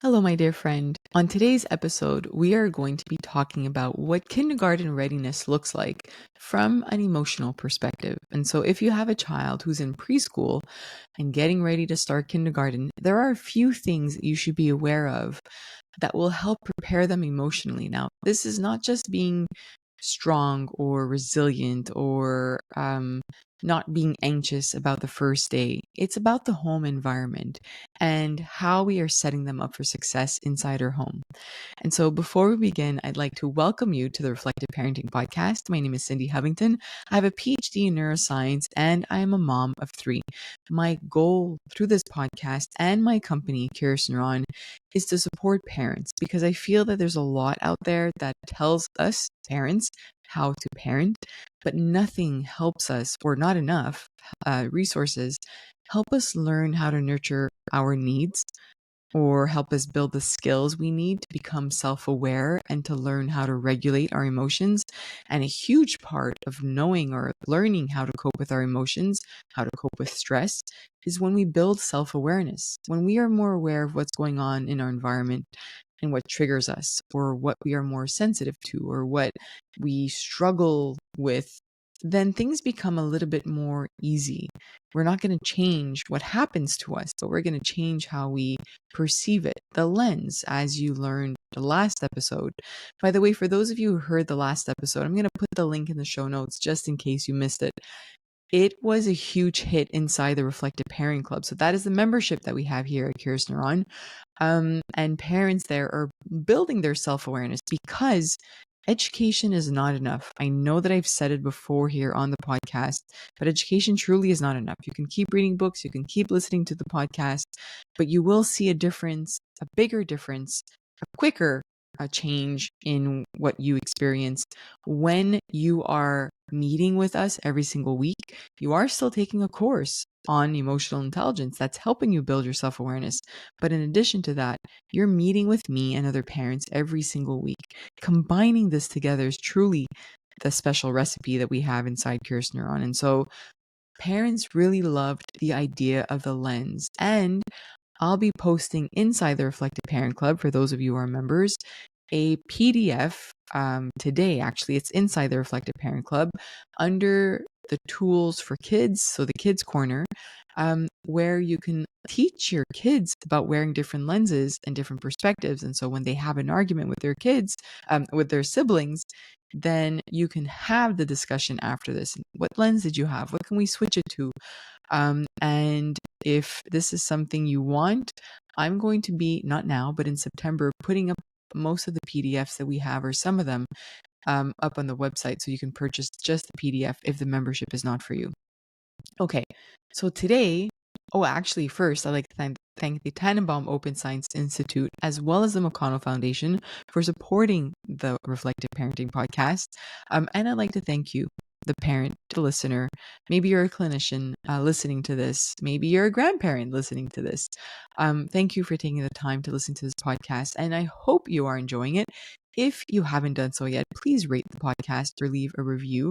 Hello, my dear friend. On today's episode, we are going to be talking about what kindergarten readiness looks like from an emotional perspective. And so, if you have a child who's in preschool and getting ready to start kindergarten, there are a few things that you should be aware of that will help prepare them emotionally. Now, this is not just being strong or resilient or not being anxious about the first day. It's about the home environment and how we are setting them up for success inside our home. And so before we begin, I'd like to welcome you to the Reflective Parenting Podcast. My name is Cindy Hovington. I have a Ph.D. in neuroscience and I am a mom of 3. My goal through this podcast and my company, Curious Neuron, is to support parents because I feel that there's a lot out there that tells us parents how to parent, but nothing helps us, or not enough resources help us learn how to nurture our needs or help us build the skills we need to become self-aware and to learn how to regulate our emotions. And a huge part of knowing or learning how to cope with our emotions, how to cope with stress, is when we build self-awareness. When we are more aware of what's going on in our environment and what triggers us, or what we are more sensitive to, or what we struggle with, then things become a little bit more easy. We're not going to change what happens to us, but we're going to change how we perceive it, the lens, as you learned the last episode. By the way, for those of you who heard the last episode, I'm going to put the link in the show notes just in case you missed it. It was a huge hit inside the Reflective Parenting Club. So that is the membership that we have here at Curious Neuron. And parents there are building their self-awareness because education is not enough. I know that I've said it before here on the podcast, but education truly is not enough. You can keep reading books, you can keep listening to the podcast, but you will see a difference, a bigger difference, a quicker change in what you experience when you are meeting with us every single week. You are still taking a course on emotional intelligence that's helping you build your self-awareness. But in addition to that, you're meeting with me and other parents every single week. Combining this together is truly the special recipe that we have inside Curious Neuron. And so parents really loved the idea of the lens. And I'll be posting inside the Reflective Parent Club, for those of you who are members, a PDF today. Actually, it's inside the Reflective Parent Club under the tools for kids, so the kids corner, where you can teach your kids about wearing different lenses and different perspectives. And so when they have an argument with their kids, with their siblings, then you can have the discussion after this. What lens did you have? What can we switch it to? And if this is something you want, I'm going to be, not now, but in September, putting up most of the PDFs that we have, or some of them, up on the website so you can purchase just the PDF if the membership is not for you. Okay, so today, actually, first, I'd like to thank the Tannenbaum Open Science Institute as well as the McConnell Foundation for supporting the Reflective Parenting Podcast. And I'd like to thank you, the parent, the listener. Maybe you're a clinician listening to this. Maybe you're a grandparent listening to this. Thank you for taking the time to listen to this podcast, and I hope you are enjoying it. If you haven't done so yet, please rate the podcast or leave a review.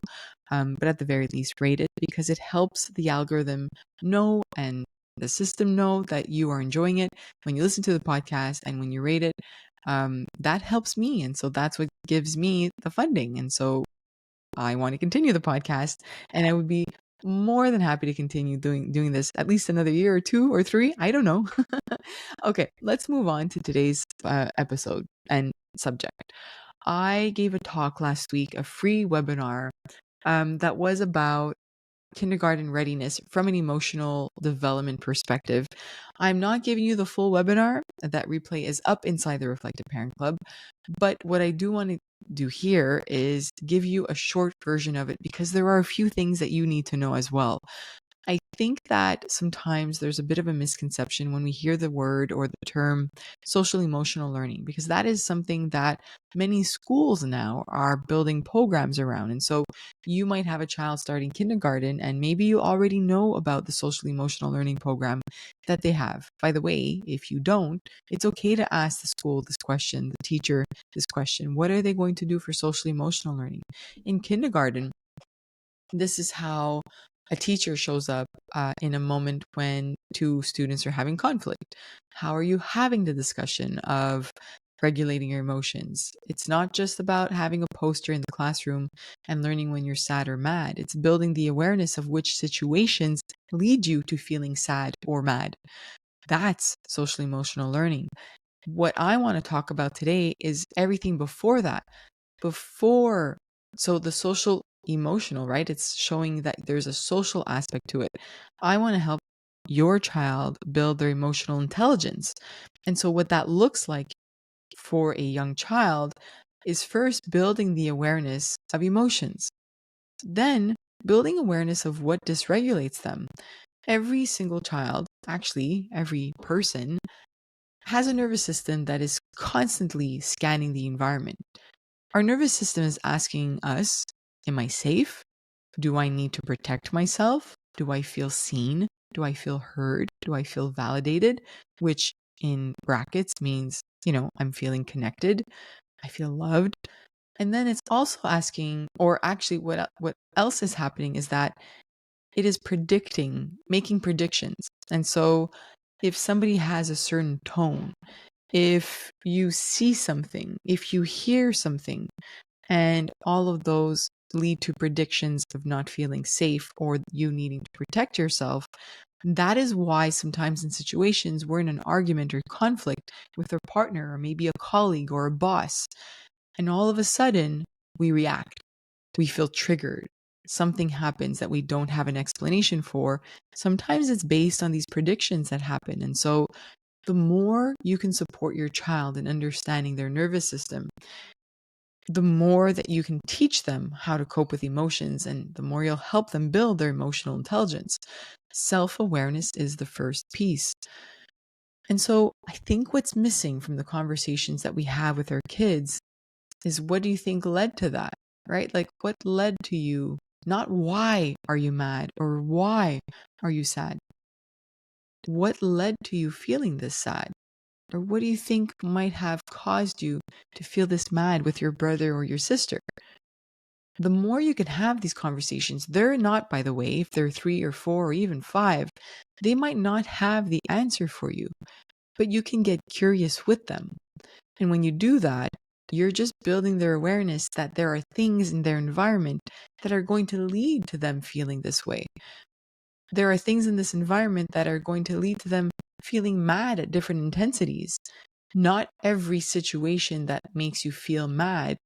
But at the very least, rate it because it helps the algorithm know and the system know that you are enjoying it when you listen to the podcast and when you rate it. That helps me. And so that's what gives me the funding. And so I want to continue the podcast, and I would be more than happy to continue doing this at least another year or 2 or 3. I don't know. Okay, let's move on to today's episode and subject. I gave a talk last week, a free webinar that was about kindergarten readiness from an emotional development perspective. I'm not giving you the full webinar. That replay is up inside the Reflective Parent Club. But what I do want to do here is give you a short version of it because there are a few things that you need to know as well. I think that sometimes there's a bit of a misconception when we hear the word or the term social emotional learning, because that is something that many schools now are building programs around. And so you might have a child starting kindergarten and maybe you already know about the social emotional learning program that they have. By the way, if you don't, it's okay to ask the school this question, the teacher this question. What are they going to do for social emotional learning? In kindergarten, this is how A teacher shows up in a moment when two students are having conflict. How are you having the discussion of regulating your emotions? It's not just about having a poster in the classroom and learning when you're sad or mad. It's building the awareness of which situations lead you to feeling sad or mad. That's social emotional learning. What I want to talk about today is everything before that. Before, so the social emotional, right? It's showing that there's a social aspect to it. I want to help your child build their emotional intelligence. And so, what that looks like for a young child is first building the awareness of emotions, then building awareness of what dysregulates them. Every single child, actually, every person, has a nervous system that is constantly scanning the environment. Our nervous system is asking us, am I safe? Do I need to protect myself? Do I feel seen? Do I feel heard? Do I feel validated? Which in brackets means, I'm feeling connected. I feel loved. And then it's also asking, or actually what else is happening is that it is making predictions. And so if somebody has a certain tone, if you see something, if you hear something, and all of those lead to predictions of not feeling safe or you needing to protect yourself, that is why sometimes in situations we're in an argument or conflict with our partner or maybe a colleague or a boss, and all of a sudden we react. We feel triggered. Something happens that we don't have an explanation for. Sometimes it's based on these predictions that happen. And so the more you can support your child in understanding their nervous system, the more that you can teach them how to cope with emotions and the more you'll help them build their emotional intelligence. Self-awareness is the first piece. And so I think what's missing from the conversations that we have with our kids is, what do you think led to that, right? Like, what led to you? Not why are you mad or why are you sad? What led to you feeling this sad? Or what do you think might have caused you to feel this mad with your brother or your sister? The more you can have these conversations, they're not, by the way, if they're 3 or 4 or even 5, they might not have the answer for you, but you can get curious with them. And when you do that, you're just building their awareness that there are things in their environment that are going to lead to them feeling this way. There are things in this environment that are going to lead to them feeling mad at different intensities. Not every situation that makes you feel mad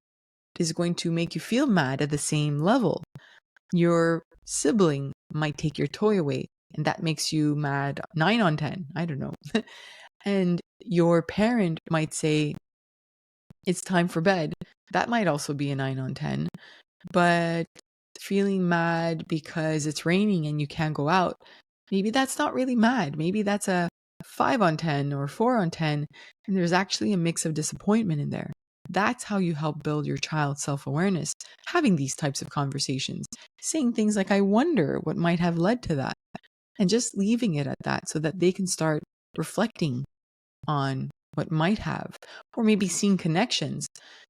is going to make you feel mad at the same level. Your sibling might take your toy away, and that makes you mad 9 on 10. I don't know. And your parent might say, it's time for bed. That might also be a 9 on 10. But feeling mad because it's raining and you can't go out, maybe that's not really mad. Maybe that's a 5 on 10 or 4 on 10, and there's actually a mix of disappointment in there. That's how you help build your child's self-awareness, having these types of conversations, saying things like, I wonder what might have led to that, and just leaving it at that so that they can start reflecting on what might have, or maybe seeing connections,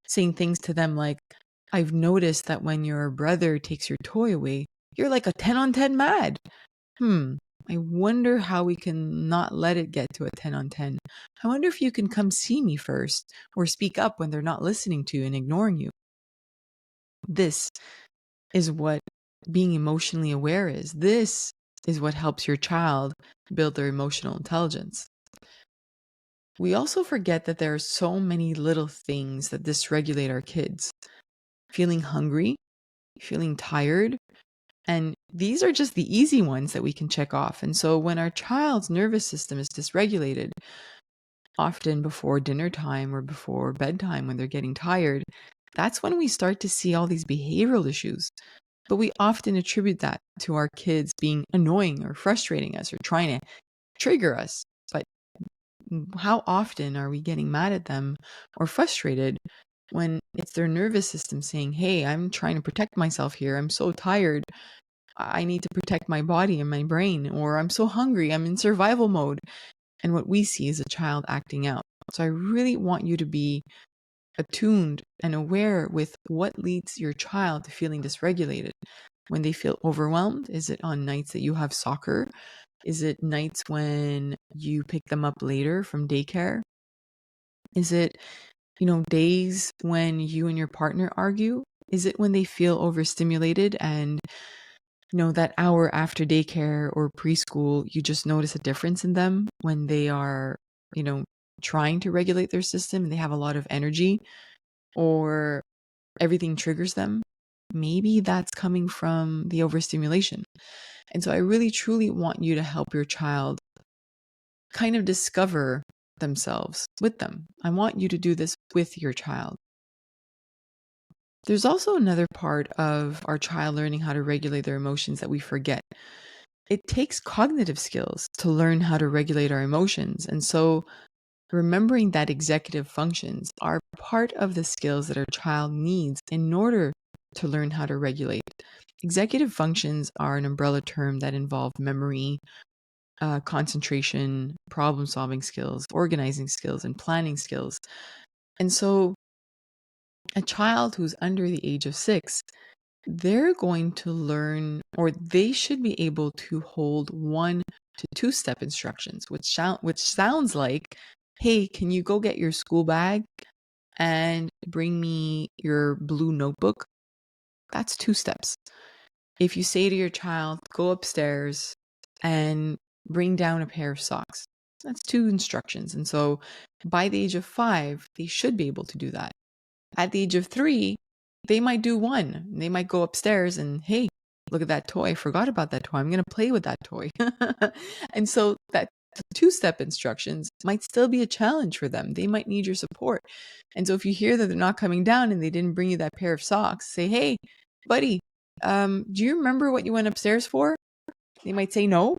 saying things to them like, I've noticed that when your brother takes your toy away, you're like a 10 on 10 mad. I wonder how we can not let it get to a 10 on 10. I wonder if you can come see me first or speak up when they're not listening to you and ignoring you. This is what being emotionally aware is. This is what helps your child build their emotional intelligence. We also forget that there are so many little things that dysregulate our kids. Feeling hungry, feeling tired, and these are just the easy ones that we can check off. And so when our child's nervous system is dysregulated, often before dinner time or before bedtime when they're getting tired, that's when we start to see all these behavioral issues. But we often attribute that to our kids being annoying or frustrating us or trying to trigger us. But how often are we getting mad at them or frustrated when it's their nervous system saying, hey, I'm trying to protect myself here. I'm so tired. I need to protect my body and my brain, or I'm so hungry. I'm in survival mode. And what we see is a child acting out. So I really want you to be attuned and aware with what leads your child to feeling dysregulated. when they feel overwhelmed? Is it on nights that you have soccer? Is it nights when you pick them up later from daycare? Is it, days when you and your partner argue? Is it when they feel overstimulated and, that hour after daycare or preschool, you just notice a difference in them when they are, you know, trying to regulate their system and they have a lot of energy, or everything triggers them? Maybe that's coming from the overstimulation. And so I really truly want you to help your child kind of discover themselves with them. I want you to do this with your child. There's also another part of our child learning how to regulate their emotions that we forget. It takes cognitive skills to learn how to regulate our emotions. And so remembering that executive functions are part of the skills that our child needs in order to learn how to regulate. Executive functions are an umbrella term that involve memory, concentration, problem solving skills, organizing skills, and planning skills. And so a child who's under the age of 6, they're going to learn, or they should be able to hold 1 to 2 step instructions, which sounds like, hey, can you go get your school bag and bring me your blue notebook? That's 2 steps. If you say to your child, go upstairs and bring down a pair of socks, that's 2 instructions. And so by the age of 5, they should be able to do that. At the age of 3, they might do one. They might go upstairs and, hey, look at that toy. I forgot about that toy. I'm going to play with that toy. And so that 2 step instructions might still be a challenge for them. They might need your support. And so if you hear that they're not coming down and they didn't bring you that pair of socks, say, hey, buddy, do you remember what you went upstairs for? They might say no.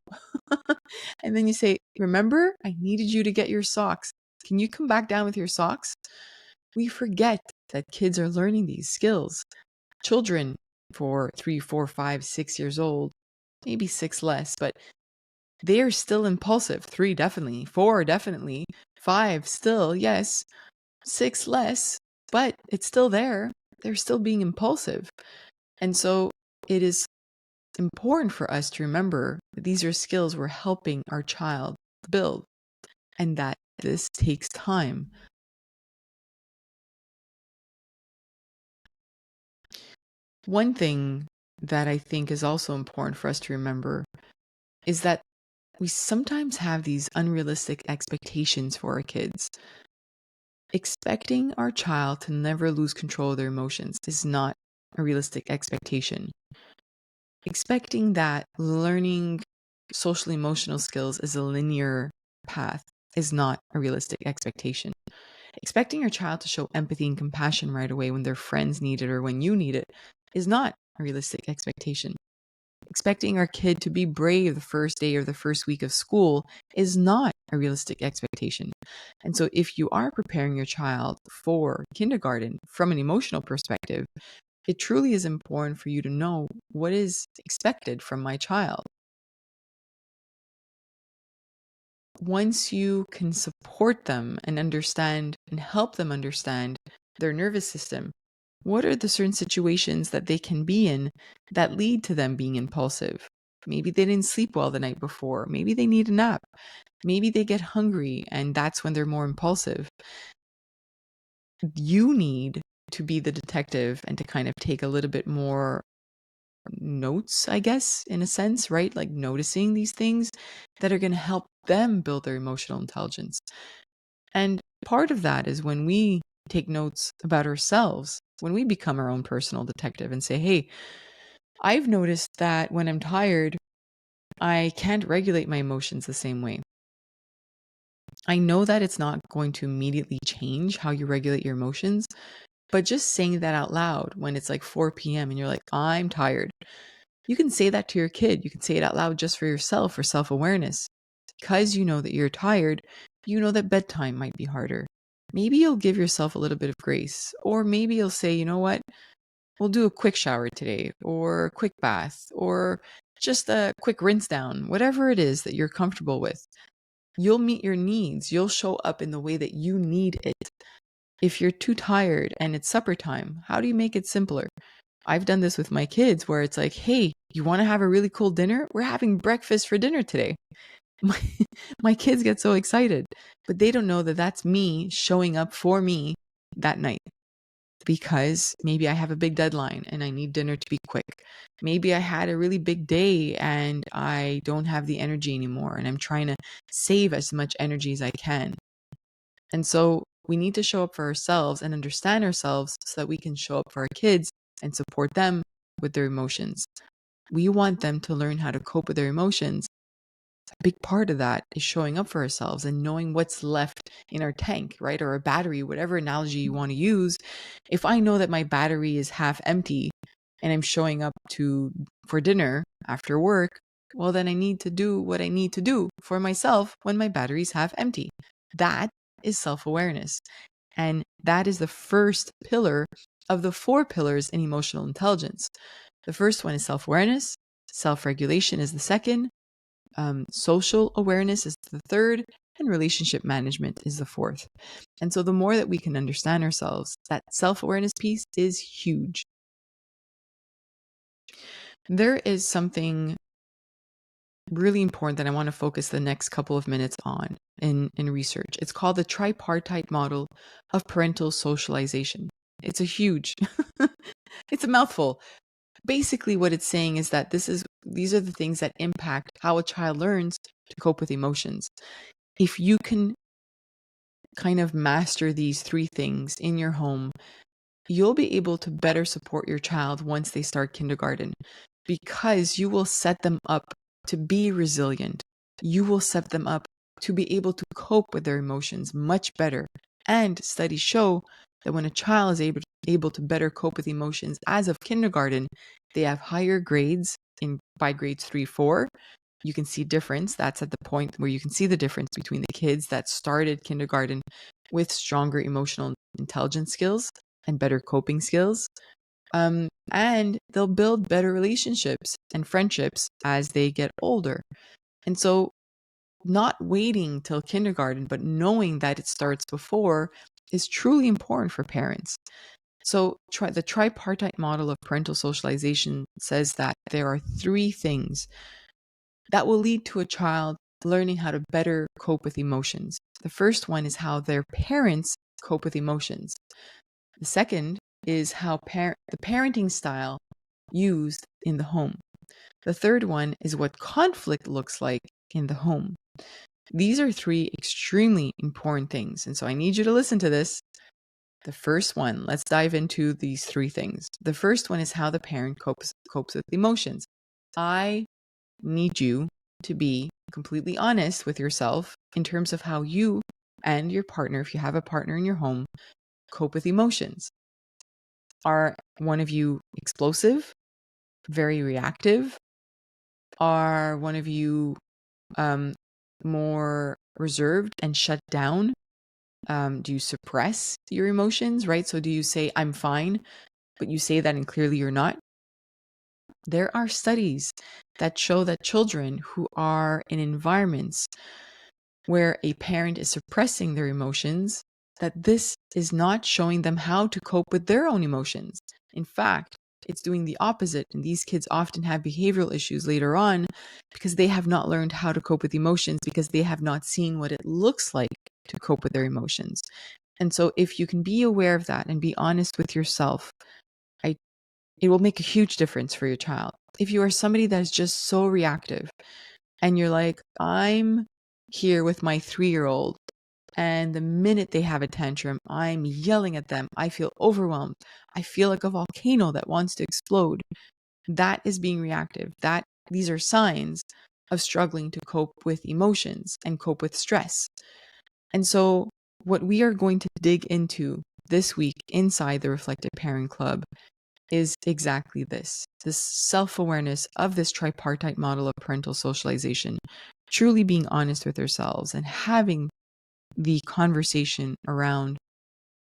And then you say, remember, I needed you to get your socks. Can you come back down with your socks? We forget that kids are learning these skills. Children for 3, 4, 5, 6 years old, maybe 6 less, but they are still impulsive. 3 definitely, 4 definitely, 5 still, yes, 6 less, but it's still there. They're still being impulsive. And so it is important for us to remember that these are skills we're helping our child build, and that this takes time. One thing that I think is also important for us to remember is that we sometimes have these unrealistic expectations for our kids. Expecting our child to never lose control of their emotions is not a realistic expectation. Expecting that learning social emotional skills is a linear path is not a realistic expectation. Expecting your child to show empathy and compassion right away when their friends need it or when you need it is not a realistic expectation. Expecting our kid to be brave the first day or the first week of school is not a realistic expectation. And so if you are preparing your child for kindergarten from an emotional perspective, it truly is important for you to know what is expected from my child. Once you can support them and understand and help them understand their nervous system, what are the certain situations that they can be in that lead to them being impulsive? Maybe they didn't sleep well the night before. Maybe they need a nap. Maybe they get hungry and that's when they're more impulsive. You need to be the detective and to kind of take a little bit more notes, I guess, in a sense, right? Like noticing these things that are going to help them build their emotional intelligence. And part of that is when we take notes about ourselves, when we become our own personal detective and say, hey, I've noticed that when I'm tired, I can't regulate my emotions the same way. I know that it's not going to immediately change how you regulate your emotions, but just saying that out loud when it's like 4 p.m. and you're like, I'm tired. You can say that to your kid. You can say it out loud just for yourself, for self-awareness. Because you know that you're tired, you know that bedtime might be harder. Maybe you'll give yourself a little bit of grace. Or maybe you'll say, you know what? We'll do a quick shower today, or a quick bath, or just a quick rinse down, whatever it is that you're comfortable with. You'll meet your needs. You'll show up in the way that you need it. If you're too tired and it's supper time, how do you make it simpler? I've done this with my kids where it's like, hey, you want to have a really cool dinner? We're having breakfast for dinner today. My, my kids get so excited, but they don't know that that's me showing up for me that night, because maybe I have a big deadline and I need dinner to be quick. Maybe I had a really big day and I don't have the energy anymore and I'm trying to save as much energy as I can. And so we need to show up for ourselves and understand ourselves so that we can show up for our kids and support them with their emotions. We want them to learn how to cope with their emotions. A big part of that is showing up for ourselves and knowing what's left in our tank, right? Or a battery, whatever analogy you want to use. If I know that my battery is half empty and I'm showing up for dinner after work, well, then I need to do what I need to do for myself when my battery's half empty. That is self-awareness. And that is the first pillar of the 4 pillars in emotional intelligence. The first one is self-awareness. Self-regulation is the second. Social awareness is the third, and relationship management is the fourth. And so the more that we can understand ourselves, that self-awareness piece is huge. There is something really important that I want to focus the next couple of minutes on in research. It's called the tripartite model of parental socialization. It's a huge, it's a mouthful. Basically, what it's saying is that these are the things that impact how a child learns to cope with emotions. If you can kind of master these 3 things in your home, you'll be able to better support your child once they start kindergarten, because you will set them up to be resilient. You will set them up to be able to cope with their emotions much better. And studies show that when a child is able to better cope with emotions as of kindergarten, they have higher grades by grades 3, 4. You can see difference. That's at the point where you can see the difference between the kids that started kindergarten with stronger emotional intelligence skills and better coping skills. And they'll build better relationships and friendships as they get older. And so not waiting till kindergarten, but knowing that it starts before is truly important for parents. So the tripartite model of parental socialization says that there are 3 things that will lead to a child learning how to better cope with emotions. The first one is how their parents cope with emotions. The second is how the parenting style used in the home. The third one is what conflict looks like in the home. These are 3 extremely important things. And so I need you to listen to this. The first one, let's dive into these 3 things. The first one is how the parent copes with emotions. I need you to be completely honest with yourself in terms of how you and your partner, if you have a partner in your home, cope with emotions. Are one of you explosive, very reactive? Are one of you more reserved and shut down? Do you suppress your emotions, right? So do you say, I'm fine, but you say that and clearly you're not? There are studies that show that children who are in environments where a parent is suppressing their emotions, that this is not showing them how to cope with their own emotions. In fact, it's doing the opposite. And these kids often have behavioral issues later on because they have not learned how to cope with emotions, because they have not seen what it looks like to cope with their emotions. And so if you can be aware of that and be honest with yourself, it will make a huge difference for your child. If you are somebody that is just so reactive and you're like, I'm here with my 3-year-old, and the minute they have a tantrum, I'm yelling at them. I feel overwhelmed. I feel like a volcano that wants to explode. That is being reactive. These are signs of struggling to cope with emotions and cope with stress. And so what we are going to dig into this week inside the Reflective Parent Club is exactly this self-awareness of this tripartite model of parental socialization, truly being honest with ourselves and having the conversation around,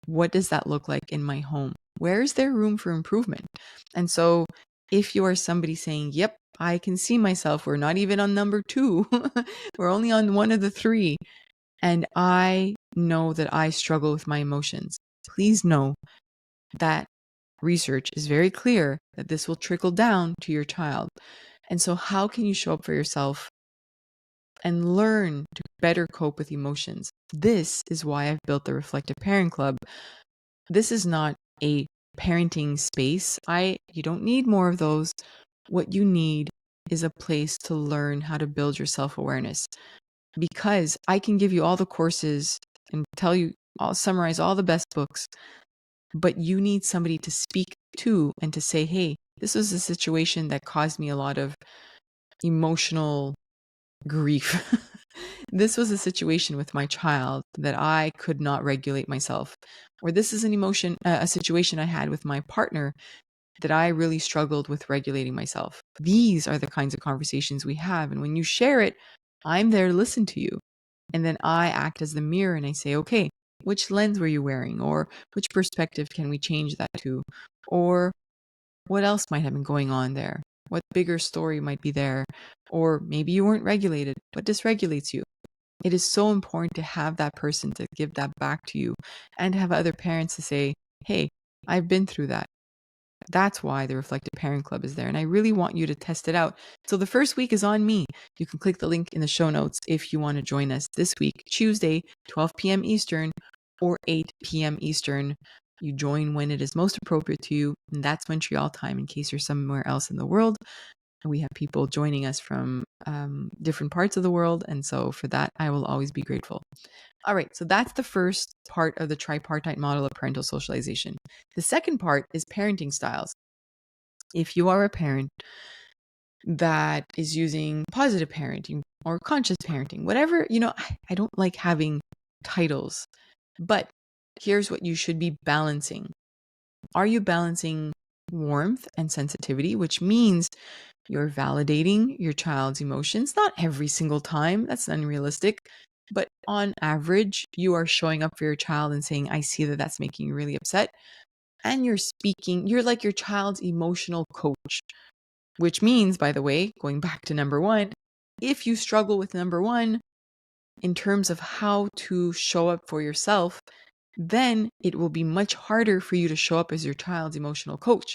what does that look like in my home? Where is there room for improvement? And so if you are somebody saying, yep, I can see myself, we're not even on number 2, we're only on one of the 3, and I know that I struggle with my emotions, please know that research is very clear that this will trickle down to your child. And so how can you show up for yourself and learn to better cope with emotions? This is why I've built the Reflective Parent Club. This is not a parenting space. You don't need more of those. What you need is a place to learn how to build your self-awareness. Because I can give you all the courses and I'll summarize all the best books, but you need somebody to speak to and to say, hey, this was a situation that caused me a lot of emotional grief. This was a situation with my child that I could not regulate myself. Or this is a situation I had with my partner that I really struggled with regulating myself. These are the kinds of conversations we have. And when you share it, I'm there to listen to you. And then I act as the mirror and I say, okay, which lens were you wearing? Or which perspective can we change that to? Or what else might have been going on there? What bigger story might be there? Or maybe you weren't regulated. What dysregulates you? It is so important to have that person to give that back to you and have other parents to say, hey, I've been through that. That's why the Reflective Parent Club is there. And I really want you to test it out. So the first week is on me. You can click the link in the show notes if you want to join us this week, Tuesday, 12 p.m. Eastern or 8 p.m. Eastern. You join when it is most appropriate to you. And that's Montreal time in case you're somewhere else in the world. We have people joining us from different parts of the world. And so for that, I will always be grateful. All right, so that's the first part of the tripartite model of parental socialization. The second part is parenting styles. If you are a parent that is using positive parenting or conscious parenting, whatever, I don't like having titles, but here's what you should be balancing. Are you balancing warmth and sensitivity, which means you're validating your child's emotions, not every single time, that's unrealistic, but on average, you are showing up for your child and saying, I see that that's making you really upset. And you're like your child's emotional coach, which means, by the way, going back to number one, if you struggle with number one in terms of how to show up for yourself, then it will be much harder for you to show up as your child's emotional coach.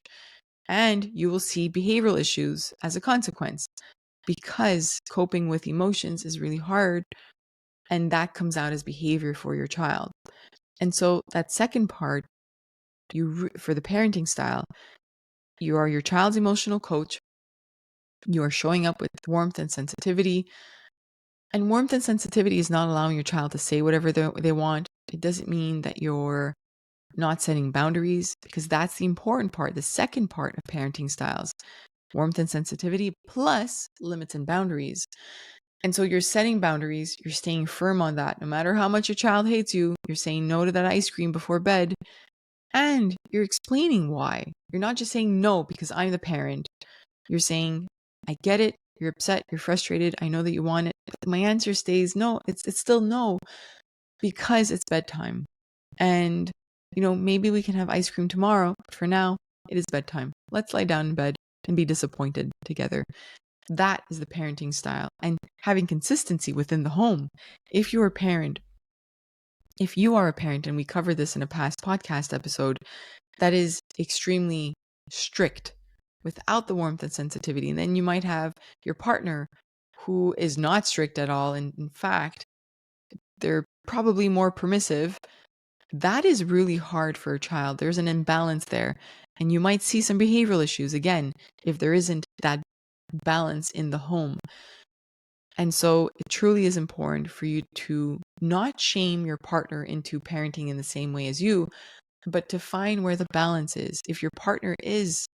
And you will see behavioral issues as a consequence because coping with emotions is really hard. And that comes out as behavior for your child. And so that second part, for the parenting style, you are your child's emotional coach. You are showing up with warmth and sensitivity. And warmth and sensitivity is not allowing your child to say whatever they want. It doesn't mean that you're not setting boundaries, because that's the important part, the second part of parenting styles. Warmth and sensitivity plus limits and boundaries. And so you're setting boundaries, you're staying firm on that. No matter how much your child hates you, you're saying no to that ice cream before bed. And you're explaining why. You're not just saying no because I'm the parent. You're saying, I get it. You're upset. You're frustrated. I know that you want it. But my answer stays no. It's still no because it's bedtime. And, maybe we can have ice cream tomorrow. But for now, it is bedtime. Let's lie down in bed and be disappointed together. That is the parenting style, and having consistency within the home. If you are a parent, and we covered this in a past podcast episode, that is extremely strict without the warmth and sensitivity. And then you might have your partner who is not strict at all. And in fact, they're probably more permissive. That is really hard for a child. There's an imbalance there. And you might see some behavioral issues, again, if there isn't that balance in the home. And so it truly is important for you to not shame your partner into parenting in the same way as you, but to find where the balance is. If your partner is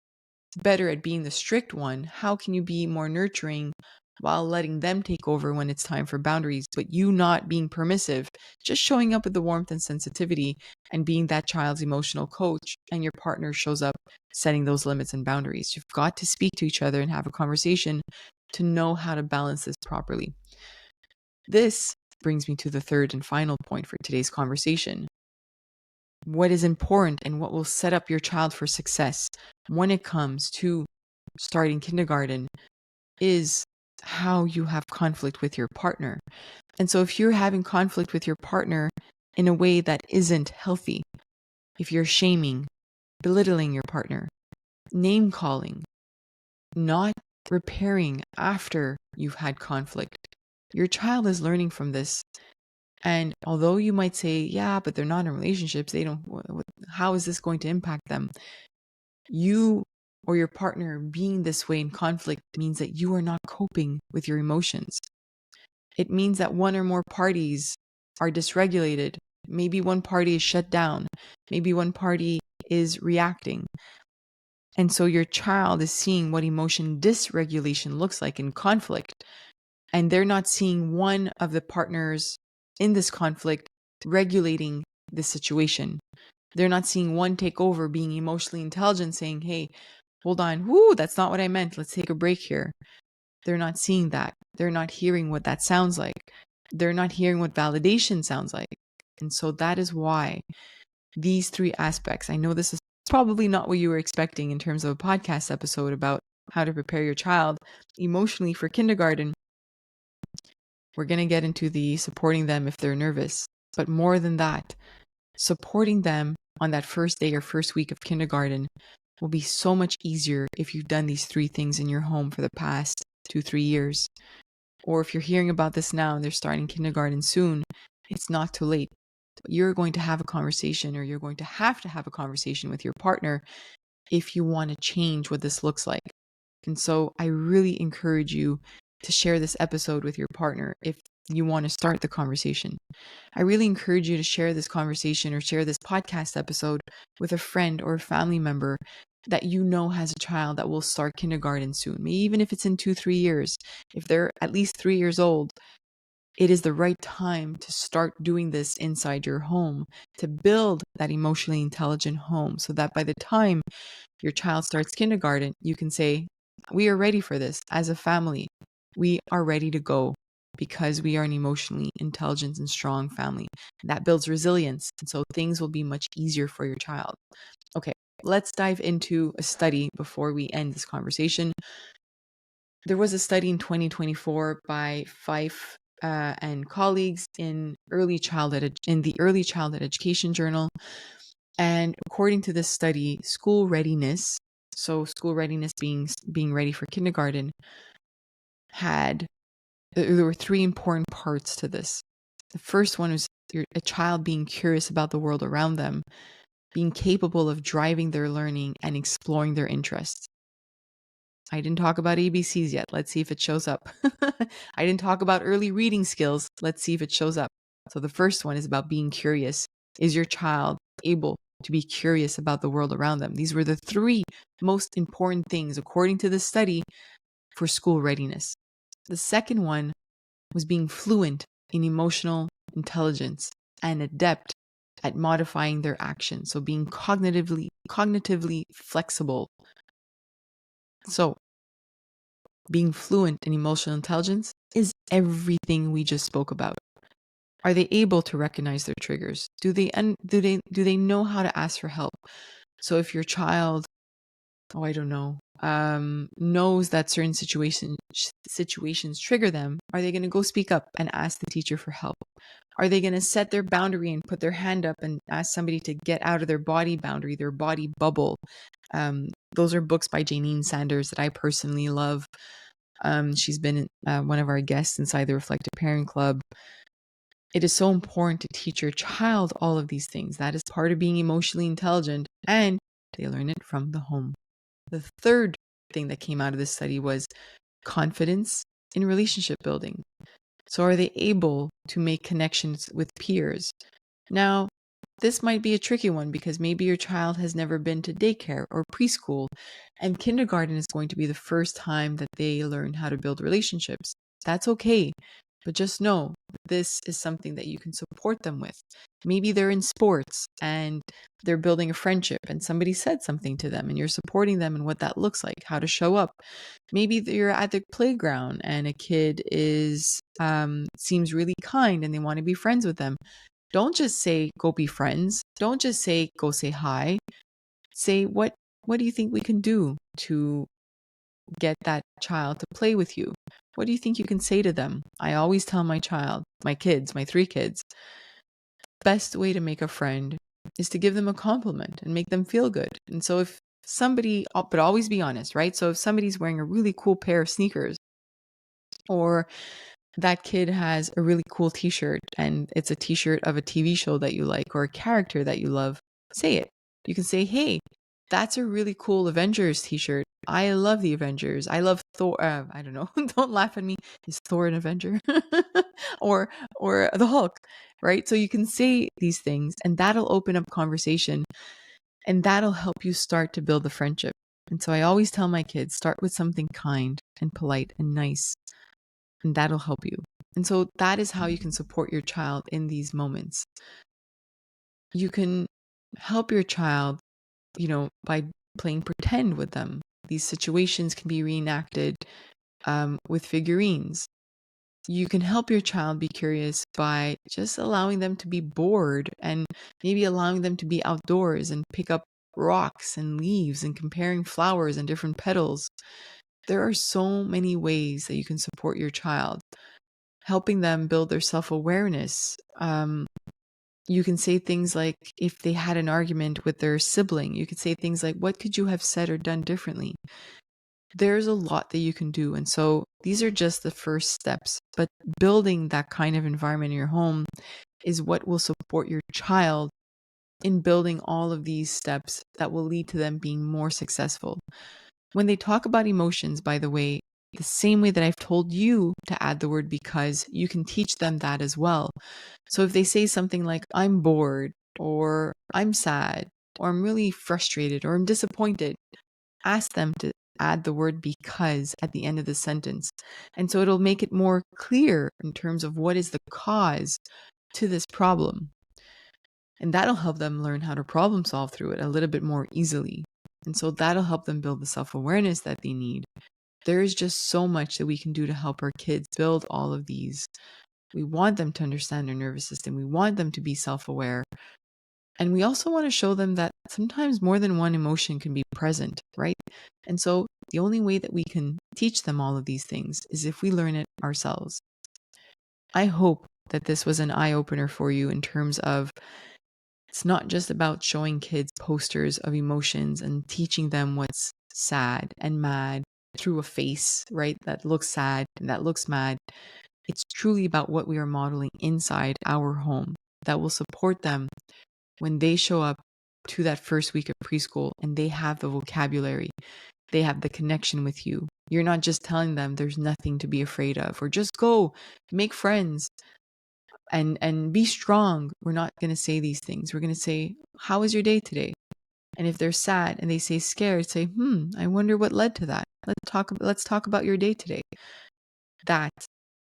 better at being the strict one, how can you be more nurturing while letting them take over when it's time for boundaries, but you not being permissive, just showing up with the warmth and sensitivity and being that child's emotional coach, and your partner shows up setting those limits and boundaries. You've got to speak to each other and have a conversation to know how to balance this properly. This brings me to the third and final point for today's conversation. What is important and what will set up your child for success when it comes to starting kindergarten is how you have conflict with your partner. And so if you're having conflict with your partner in a way that isn't healthy, if you're shaming, belittling your partner, name calling, not repairing after you've had conflict. Your child is learning from this. And although you might say, yeah, but they're not in relationships, they don't, how is this going to impact them? You or your partner being this way in conflict means that you are not coping with your emotions. It means that one or more parties are dysregulated. Maybe one party is shut down. Maybe one party is reacting. And so your child is seeing what emotion dysregulation looks like in conflict. And they're not seeing one of the partners in this conflict regulating the situation. They're not seeing one take over, being emotionally intelligent, saying, hey, hold on, whoo, that's not what I meant. Let's take a break here. They're not seeing that. They're not hearing what that sounds like. They're not hearing what validation sounds like. And so that is why these three aspects, I know this is probably not what you were expecting in terms of a podcast episode about how to prepare your child emotionally for kindergarten. We're going to get into the supporting them if they're nervous. But more than that, supporting them on that first day or first week of kindergarten will be so much easier if you've done these three things in your home for the past 2-3 years. Or if you're hearing about this now and they're starting kindergarten soon, it's not too late. You're going to have a conversation, or you're going to have a conversation with your partner if you want to change what this looks like. And so I really encourage you to share this episode with your partner if you want to start the conversation. I really encourage you to share this conversation or share this podcast episode with a friend or a family member that you know has a child that will start kindergarten soon. Maybe even if it's in 2-3 years, if they're at least 3 years old, it is the right time to start doing this inside your home, to build that emotionally intelligent home so that by the time your child starts kindergarten, you can say, we are ready for this as a family. We are ready to go because we are an emotionally intelligent and strong family. That builds resilience. And so things will be much easier for your child. Okay, let's dive into a study before we end this conversation. There was a study in 2024 by Fife and colleagues in the Early Childhood Education Journal. And according to this study, school readiness, so school readiness being ready for kindergarten, there were three important parts to this. The first one was a child being curious about the world around them, being capable of driving their learning and exploring their interests. I didn't talk about ABCs yet. Let's see if it shows up. I didn't talk about early reading skills. Let's see if it shows up. So the first one is about being curious. Is your child able to be curious about the world around them? These were the three most important things, according to the study, for school readiness. The second one was being fluent in emotional intelligence and adept at modifying their actions. So being cognitively flexible. So being fluent in emotional intelligence is everything we just spoke about. Are they able to recognize their triggers? Do they know how to ask for help? So if your child, knows that certain situations trigger them, are they going to go speak up and ask the teacher for help? Are they going to set their boundary and put their hand up and ask somebody to get out of their body boundary, their body bubble? Those are books by Janine Sanders that I personally love. She's been one of our guests inside the Reflective Parent Club. It is so important to teach your child all of these things. That is part of being emotionally intelligent, and they learn it from the home. The third thing that came out of this study was confidence in relationship building. So are they able to make connections with peers? Now, this might be a tricky one because maybe your child has never been to daycare or preschool, and kindergarten is going to be the first time that they learn how to build relationships. That's okay. But just know this is something that you can support them with. Maybe they're in sports and they're building a friendship and somebody said something to them and you're supporting them in what that looks like, how to show up. Maybe you're at the playground and a kid seems really kind and they want to be friends with them. Don't just say, go be friends. Don't just say, go say hi. Say, what do you think we can do to get that child to play with you? What do you think you can say to them? I always tell my 3 kids, best way to make a friend is to give them a compliment and make them feel good. And so if somebody, but always be honest, right? So if somebody's wearing a really cool pair of sneakers, or that kid has a really cool t-shirt and it's a t-shirt of a TV show that you like or a character that you love, say it. You can say, hey, that's a really cool Avengers t-shirt. I love the Avengers. I love Thor. I don't know. Don't laugh at me. Is Thor an Avenger? or the Hulk, right? So you can say these things and that'll open up conversation and that'll help you start to build the friendship. And so I always tell my kids, start with something kind and polite and nice, and that'll help you. And so that is how you can support your child in these moments. You can help your child, by playing pretend with them. These situations can be reenacted with figurines. You can help your child be curious by just allowing them to be bored and maybe allowing them to be outdoors and pick up rocks and leaves and comparing flowers and different petals. There are so many ways that you can support your child, helping them build their self-awareness. You can say things like, if they had an argument with their sibling, you could say things like, what could you have said or done differently? There's a lot that you can do. And so these are just the first steps, but building that kind of environment in your home is what will support your child in building all of these steps that will lead to them being more successful. When they talk about emotions, by the way, the same way that I've told you to add the word because, you can teach them that as well. So if they say something like, I'm bored, or I'm sad, or I'm really frustrated, or I'm disappointed, ask them to add the word because at the end of the sentence. And so it'll make it more clear in terms of what is the cause to this problem. And that'll help them learn how to problem solve through it a little bit more easily. And so that'll help them build the self-awareness that they need. There is just so much that we can do to help our kids build all of these. We want them to understand their nervous system. We want them to be self-aware. And we also want to show them that sometimes more than one emotion can be present, right? And so the only way that we can teach them all of these things is if we learn it ourselves. I hope that this was an eye-opener for you in terms of, it's not just about showing kids posters of emotions and teaching them what's sad and mad through a face, right? That looks sad and that looks mad. It's truly about what we are modeling inside our home that will support them when they show up to that first week of preschool and they have the vocabulary, they have the connection with you. You're not just telling them there's nothing to be afraid of, or just go make friends and be strong. We're not going to say these things. We're going to say, how was your day today? And if they're sad and they say scared, say, I wonder what led to that. Let's talk about your day today. That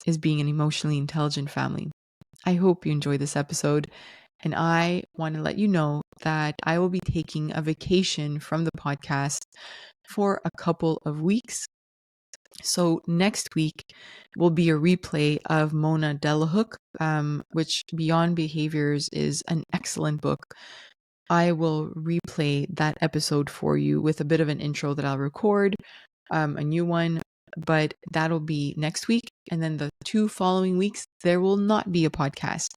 is being an emotionally intelligent family. I hope you enjoyed this episode. And I want to let you know that I will be taking a vacation from the podcast for a couple of weeks. So next week will be a replay of Mona Delahook, which Beyond Behaviors is an excellent book. I will replay that episode for you with a bit of an intro that I'll record, a new one, but that'll be next week. And then the 2 following weeks, there will not be a podcast.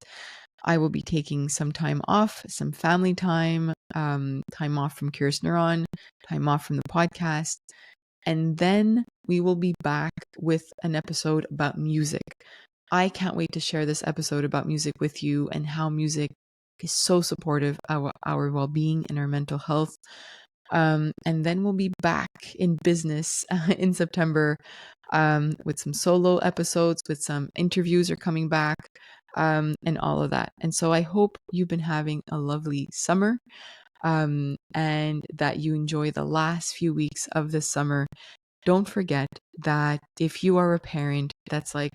I will be taking some time off, some family time, time off from Curious Neuron, time off from the podcast. And then we will be back with an episode about music. I can't wait to share this episode about music with you and how music is so supportive of our well-being and our mental health. And then we'll be back in business in September with some solo episodes, with some interviews are coming back, and all of that. And so I hope you've been having a lovely summer, and that you enjoy the last few weeks of this summer. Don't forget that if you are a parent that's like,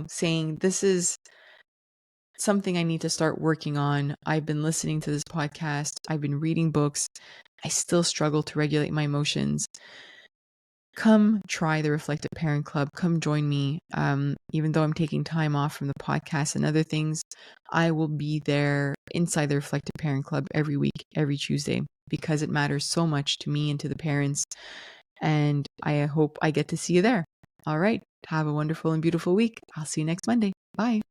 saying, this is something I need to start working on. I've been listening to this podcast. I've been reading books. I still struggle to regulate my emotions. Come try the Reflective Parent Club. Come join me. Even though I'm taking time off from the podcast and other things, I will be there inside the Reflective Parent Club every week, every Tuesday, because it matters so much to me and to the parents. And I hope I get to see you there. All right. Have a wonderful and beautiful week. I'll see you next Monday. Bye.